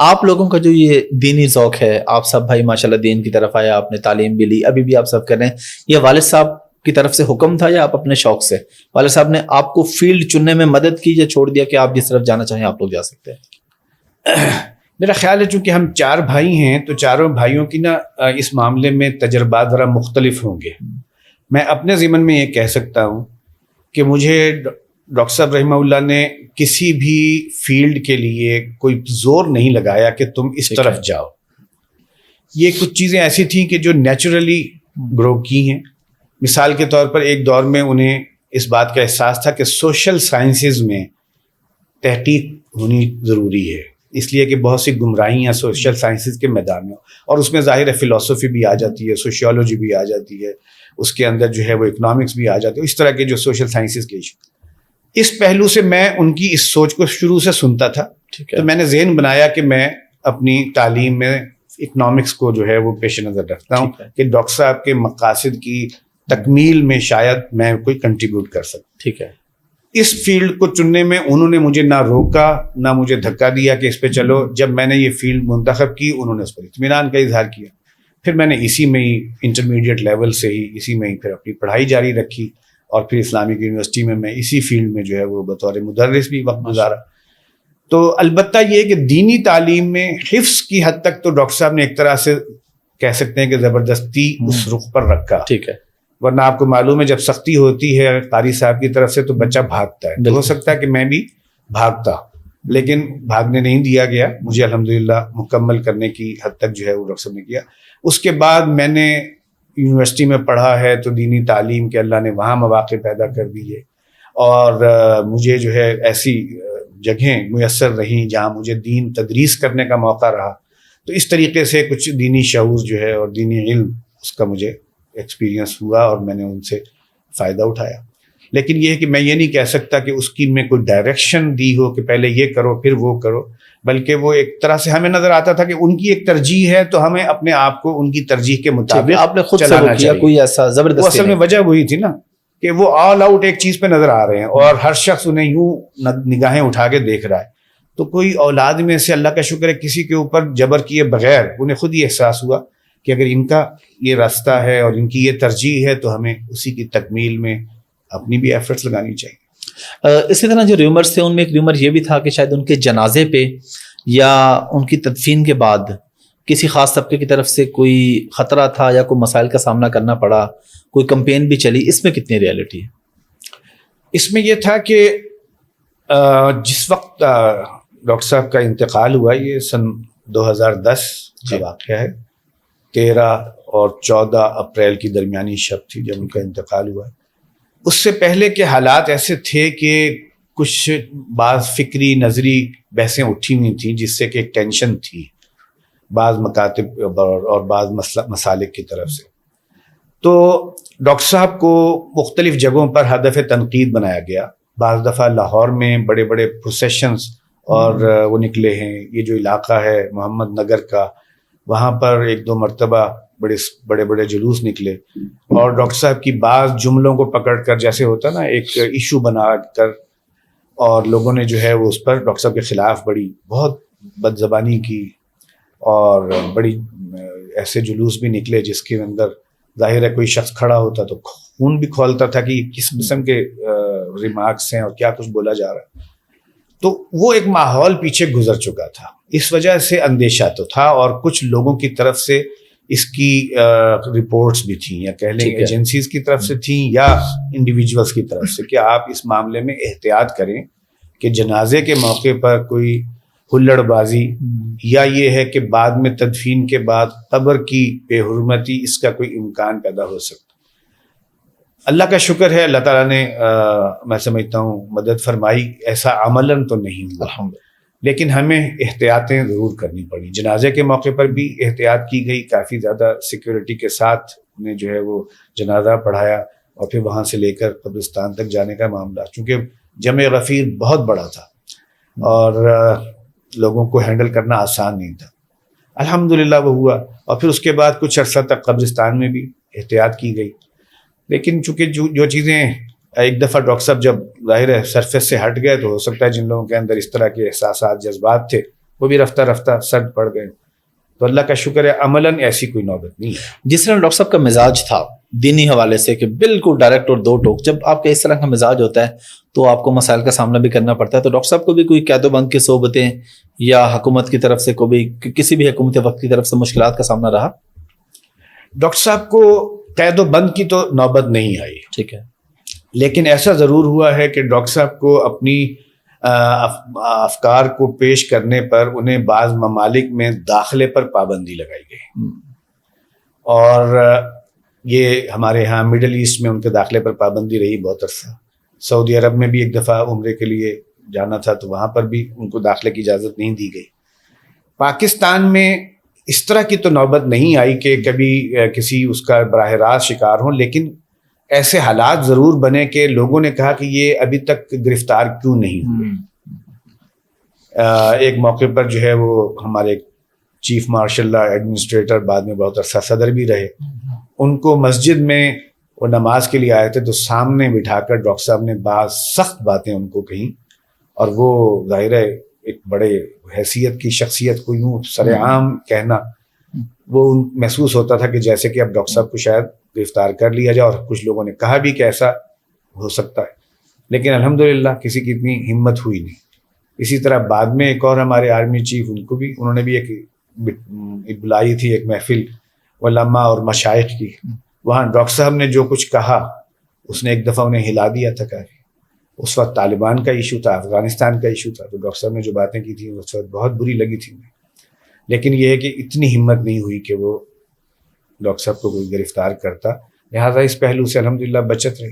آپ لوگوں کا جو یہ دینی ذوق ہے، آپ سب بھائی ماشاءاللہ دین کی طرف آیا، آپ نے تعلیم بھی لی، ابھی بھی آپ سب کر رہے ہیں، یہ والد صاحب کی طرف سے حکم تھا یا آپ اپنے شوق سے؟ والد صاحب نے آپ کو فیلڈ چننے میں مدد کی یا چھوڑ دیا کہ آپ جس طرف جانا چاہیں آپ لوگ جا سکتے ہیں؟ میرا خیال ہے چونکہ ہم 4 بھائی ہیں تو چاروں بھائیوں کی نا اس معاملے میں تجربات ذرا مختلف ہوں گے. میں اپنے ضمن میں یہ کہہ سکتا ہوں کہ مجھے ڈاکٹر صاحب رحمہ اللہ نے کسی بھی فیلڈ کے لیے کوئی زور نہیں لگایا کہ تم اس طرف جاؤ. یہ کچھ چیزیں ایسی تھیں کہ جو نیچرلی گرو کی ہیں. مثال کے طور پر ایک دور میں انہیں اس بات کا احساس تھا کہ سوشل سائنسز میں تحقیق ہونی ضروری ہے، اس لیے کہ بہت سی گمراہیاں سوشل سائنسز کے میدان میں، اور اس میں ظاہر ہے فلسفی بھی آ جاتی ہے، سوشیولوجی بھی آ جاتی ہے، اس کے اندر جو ہے وہ اکنامکس بھی آ جاتی ہے، اس طرح کے جو سوشل سائنسز کے ایشو. اس پہلو سے میں ان کی اس سوچ کو شروع سے سنتا تھا، تو میں نے ذہن بنایا کہ میں اپنی تعلیم میں اکنامکس کو جو ہے وہ پیش نظر رکھتا ہوں کہ ڈاکٹر صاحب کے مقاصد کی تکمیل میں شاید میں کوئی کنٹریبیوٹ کر سکوں. ٹھیک ہے. اس فیلڈ کو چننے میں انہوں نے مجھے نہ روکا نہ مجھے دھکا دیا کہ اس پہ چلو. جب میں نے یہ فیلڈ منتخب کی انہوں نے اس پر اطمینان کا اظہار کیا. پھر میں نے اسی میں ہی انٹرمیڈیٹ لیول سے ہی اسی میں ہی پھر اپنی پڑھائی جاری رکھی، اور پھر اسلامک یونیورسٹی میں اسی فیلڈ میں جو ہے وہ بطور مدرس بھی وقت گزارا. تو البتہ یہ کہ دینی تعلیم میں حفظ کی حد تک تو ڈاکٹر صاحب نے ایک طرح سے کہہ سکتے ہیں کہ زبردستی اس رخ پر رکھا. ٹھیک ہے. ورنہ آپ کو معلوم ہے جب سختی ہوتی ہے قاری صاحب کی طرف سے تو بچہ بھاگتا ہے. ہو سکتا ہے کہ میں بھی بھاگتا، لیکن بھاگنے نہیں دیا گیا. مجھے الحمدللہ مکمل کرنے کی حد تک جو ہے وہ ڈاکٹر صاحب نے کیا. اس کے بعد میں نے یونیورسٹی میں پڑھا ہے تو دینی تعلیم کے اللہ نے وہاں مواقع پیدا کر دیے، اور مجھے جو ہے ایسی جگہیں میسر رہیں جہاں مجھے دین تدریس کرنے کا موقع رہا. تو اس طریقے سے کچھ دینی شعور جو ہے اور دینی علم اس کا مجھے ایکسپیرینس ہوا اور میں نے ان سے فائدہ اٹھایا. لیکن یہ ہے کہ میں یہ نہیں کہہ سکتا کہ اس کی میں کوئی ڈائریکشن دی ہو کہ پہلے یہ کرو پھر وہ کرو، بلکہ وہ ایک طرح سے ہمیں نظر آتا تھا کہ ان کی ایک ترجیح ہے تو ہمیں اپنے آپ کو ان کی ترجیح کے مطابق آپ نے خود سے وہ کیا، کوئی ایسا زبردستی؟ وہ اصل میں وجہ وہی تھی نا کہ وہ آل آؤٹ ایک چیز پہ نظر آ رہے ہیں اور ہر شخص انہیں یوں نگاہیں اٹھا کے دیکھ رہا ہے. تو کوئی اولاد میں سے اللہ کا شکر ہے کسی کے اوپر جبر کیے بغیر انہیں خود ہی احساس ہوا کہ اگر ان کا یہ راستہ ہے اور ان کی یہ ترجیح ہے تو ہمیں اسی کی تکمیل میں اپنی بھی ایفرٹس لگانی چاہیے. اسی طرح جو ریومرز تھے ان میں ایک ریومر یہ بھی تھا کہ شاید ان کے جنازے پہ یا ان کی تدفین کے بعد کسی خاص طبقے کی طرف سے کوئی خطرہ تھا یا کوئی مسائل کا سامنا کرنا پڑا، کوئی کمپین بھی چلی. اس میں کتنی ریئلٹی ہے؟ اس میں یہ تھا کہ جس وقت ڈاکٹر صاحب کا انتقال ہوا، یہ سن 2010 کا واقعہ ہے. 13 اور 14 اپریل کی درمیانی شب تھی جب ان کا انتقال ہوا. اس سے پہلے کے حالات ایسے تھے کہ کچھ بعض فکری نظری بحثیں اٹھی ہوئی تھیں جس سے کہ ایک ٹینشن تھی بعض مکاتب اور بعض مسالک کی طرف سے. تو ڈاکٹر صاحب کو مختلف جگہوں پر ہدف تنقید بنایا گیا. بعض دفعہ لاہور میں بڑے بڑے پروسیشنز اور وہ نکلے ہیں. یہ جو علاقہ ہے محمد نگر کا، وہاں پر 1-2 مرتبہ بڑے بڑے جلوس نکلے اور ڈاکٹر صاحب کی بعض جملوں کو پکڑ کر جیسے ہوتا نا ایک ایشو بنا کر، اور لوگوں نے جو ہے وہ اس پر ڈاکٹر صاحب کے خلاف بہت بد زبانی کی، اور بڑی ایسے جلوس بھی نکلے جس کے اندر ظاہر ہے کوئی شخص کھڑا ہوتا تو خون بھی کھولتا تھا کہ کس قسم کے ریمارکس ہیں اور کیا کچھ بولا جا رہا ہے. تو وہ ایک ماحول پیچھے گزر چکا تھا. اس وجہ سے اندیشہ تو تھا، اور کچھ لوگوں کی طرف سے اس کی رپورٹس بھی تھیں، یا کہہ لیں ایجنسیز کی طرف سے تھیں یا انڈیویجولس کی طرف سے کہ آپ اس معاملے میں احتیاط کریں کہ جنازے کے موقع پر کوئی ہلڑ بازی یا یہ ہے کہ بعد میں تدفین کے بعد قبر کی بے حرمتی، اس کا کوئی امکان پیدا ہو سکتا. اللہ کا شکر ہے اللہ تعالیٰ نے میں سمجھتا ہوں مدد فرمائی. ایسا عملاً تو نہیں ہوا، لیکن ہمیں احتیاطیں ضرور کرنی پڑی. جنازے کے موقع پر بھی احتیاط کی گئی، کافی زیادہ سیکیورٹی کے ساتھ انہیں جو ہے وہ جنازہ پڑھایا، اور پھر وہاں سے لے کر قبرستان تک جانے کا معاملہ، چونکہ جمع غفیر بہت بڑا تھا اور لوگوں کو ہینڈل کرنا آسان نہیں تھا. الحمدللہ وہ ہوا، اور پھر اس کے بعد کچھ عرصہ تک قبرستان میں بھی احتیاط کی گئی. لیکن چونکہ جو چیزیں ایک دفعہ ڈاکٹر صاحب جب ظاہر ہے سرفیس سے ہٹ گئے تو ہو سکتا ہے جن لوگوں کے اندر اس طرح کے احساسات جذبات تھے وہ بھی رفتہ رفتہ سرد پڑ گئے. تو اللہ کا شکر ہے عملاً ایسی کوئی نوبت نہیں ہے. جس طرح ڈاکٹر صاحب کا مزاج تھا دینی حوالے سے کہ بالکل ڈائریکٹ اور دو ٹوک، جب آپ کا اس طرح کا مزاج ہوتا ہے تو آپ کو مسائل کا سامنا بھی کرنا پڑتا ہے. تو ڈاکٹر صاحب کو بھی کوئی قید و بند کی صحبتیں یا حکومت کی طرف سے کوئی کسی بھی حکومت وقت کی طرف سے مشکلات کا سامنا رہا؟ ڈاکٹر صاحب کو قید و بند کی تو نوبت نہیں آئی، ٹھیک ہے، لیکن ایسا ضرور ہوا ہے کہ ڈاکٹر صاحب کو اپنی افکار کو پیش کرنے پر انہیں بعض ممالک میں داخلے پر پابندی لگائی گئی. اور یہ ہمارے ہاں مڈل ایسٹ میں ان کے داخلے پر پابندی رہی بہت عرصہ. سعودی عرب میں بھی ایک دفعہ عمرے کے لیے جانا تھا تو وہاں پر بھی ان کو داخلے کی اجازت نہیں دی گئی. پاکستان میں اس طرح کی تو نوبت نہیں آئی کہ کبھی کسی اس کا براہ راست شکار ہوں، لیکن ایسے حالات ضرور بنے کہ لوگوں نے کہا کہ یہ ابھی تک گرفتار کیوں نہیں ہوئے. ایک موقع پر جو ہے وہ ہمارے چیف مارشل اللہ ایڈمنسٹریٹر بعد میں بہت عرصہ صدر بھی رہے، ان کو مسجد میں وہ نماز کے لیے آئے تھے تو سامنے بٹھا کر ڈاکٹر صاحب نے بعض سخت باتیں ان کو کہیں، اور وہ ظاہر ہے ایک بڑے حیثیت کی شخصیت کو یوں سر عام کہنا، وہ محسوس ہوتا تھا کہ جیسے کہ اب ڈاکٹر صاحب کو شاید گرفتار کر لیا جائے. اور کچھ لوگوں نے کہا بھی کہ ایسا ہو سکتا ہے، لیکن الحمدللہ کسی کی اتنی ہمت ہوئی نہیں. اسی طرح بعد میں ایک اور ہمارے آرمی چیف، انہوں نے بھی ایک بلائی تھی ایک محفل علماء اور مشائخ کی. وہاں ڈاکٹر صاحب نے جو کچھ کہا اس نے ایک دفعہ انہیں ہلا دیا تھا کافی. اس وقت طالبان کا ایشو تھا، افغانستان کا ایشو تھا، تو ڈاکٹر صاحب نے جو باتیں کی تھیں اس وقت بہت بری لگی تھی انہیں. لیکن یہ ہے کہ اتنی ہمت نہیں ہوئی کہ وہ ڈاکٹر صاحب کو کوئی گرفتار کرتا. لہٰذا اس پہلو سے الحمدللہ بچت رہی.